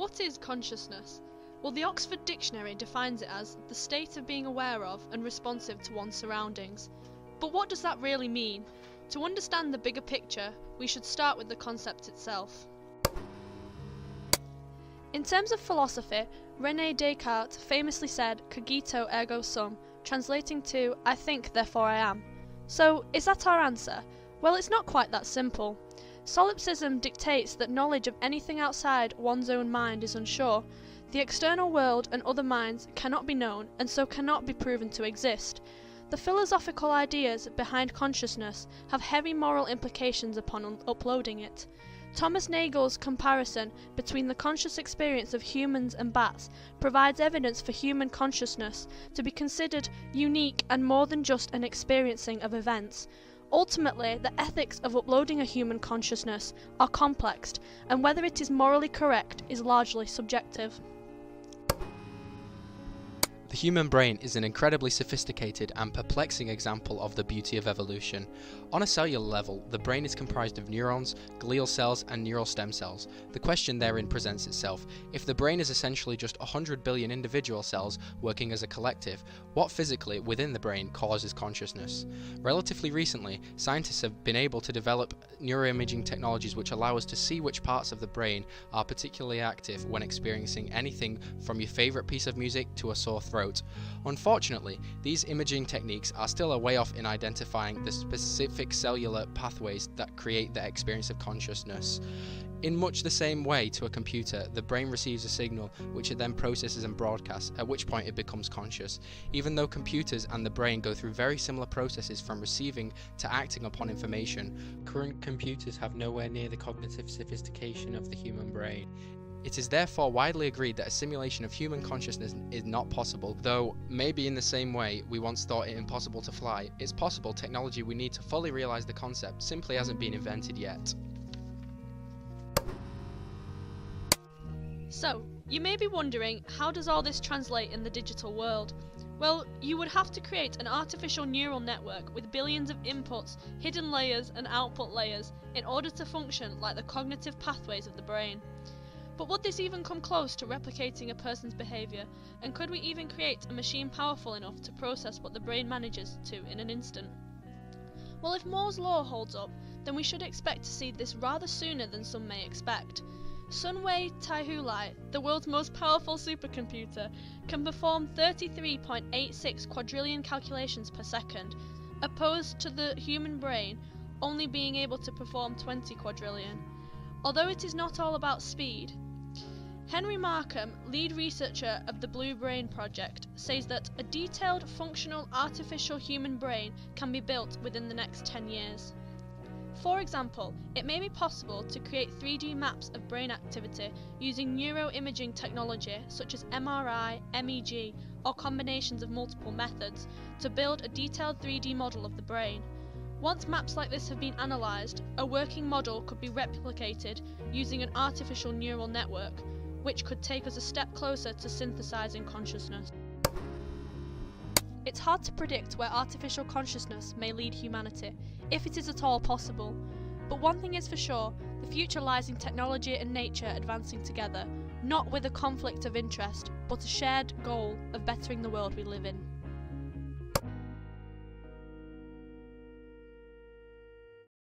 What is consciousness? Well, the Oxford Dictionary defines it as the state of being aware of and responsive to one's surroundings. But what does that really mean? To understand the bigger picture, we should start with the concept itself. In terms of philosophy, René Descartes famously said, "Cogito ergo sum," translating to, "I think, therefore I am." So, is that our answer? Well, it's not quite that simple. Solipsism dictates that knowledge of anything outside one's own mind is unsure. The external world and other minds cannot be known, and so cannot be proven to exist. The philosophical ideas behind consciousness have heavy moral implications upon uploading it. Thomas Nagel's comparison between the conscious experience of humans and bats provides evidence for human consciousness to be considered unique and more than just an experiencing of events. Ultimately, the ethics of uploading a human consciousness are complex, and whether it is morally correct is largely subjective. The human brain is an incredibly sophisticated and perplexing example of the beauty of evolution. On a cellular level, the brain is comprised of neurons, glial cells, and neural stem cells. The question therein presents itself: if the brain is essentially just 100 billion individual cells working as a collective, what physically within the brain causes consciousness? Relatively recently, scientists have been able to develop neuroimaging technologies which allow us to see which parts of the brain are particularly active when experiencing anything from your favorite piece of music to a sore throat. Unfortunately, these imaging techniques are still a way off in identifying the specific cellular pathways that create the experience of consciousness. In much the same way to a computer, the brain receives a signal which it then processes and broadcasts, at which point it becomes conscious. Even though computers and the brain go through very similar processes from receiving to acting upon information, current computers have nowhere near the cognitive sophistication of the human brain. It is therefore widely agreed that a simulation of human consciousness is not possible, though maybe in the same way we once thought it impossible to fly, it's possible technology we need to fully realize the concept simply hasn't been invented yet. So, you may be wondering, how does all this translate in the digital world? Well, you would have to create an artificial neural network with billions of inputs, hidden layers and output layers in order to function like the cognitive pathways of the brain. But would this even come close to replicating a person's behaviour, and could we even create a machine powerful enough to process what the brain manages to in an instant? Well, if Moore's law holds up, then we should expect to see this rather sooner than some may expect. Sunway Taihu Lite, the world's most powerful supercomputer, can perform 33.86 quadrillion calculations per second, opposed to the human brain only being able to perform 20 quadrillion. Although it is not all about speed, Henry Markham, lead researcher of the Blue Brain Project, says that a detailed, functional, artificial human brain can be built within the next 10 years. For example, it may be possible to create 3D maps of brain activity using neuroimaging technology such as MRI, MEG, or combinations of multiple methods to build a detailed 3D model of the brain. Once maps like this have been analysed, a working model could be replicated using an artificial neural network, which could take us a step closer to synthesizing consciousness. It's hard to predict where artificial consciousness may lead humanity, if it is at all possible. But one thing is for sure, the future lies in technology and nature advancing together, not with a conflict of interest, but a shared goal of bettering the world we live in.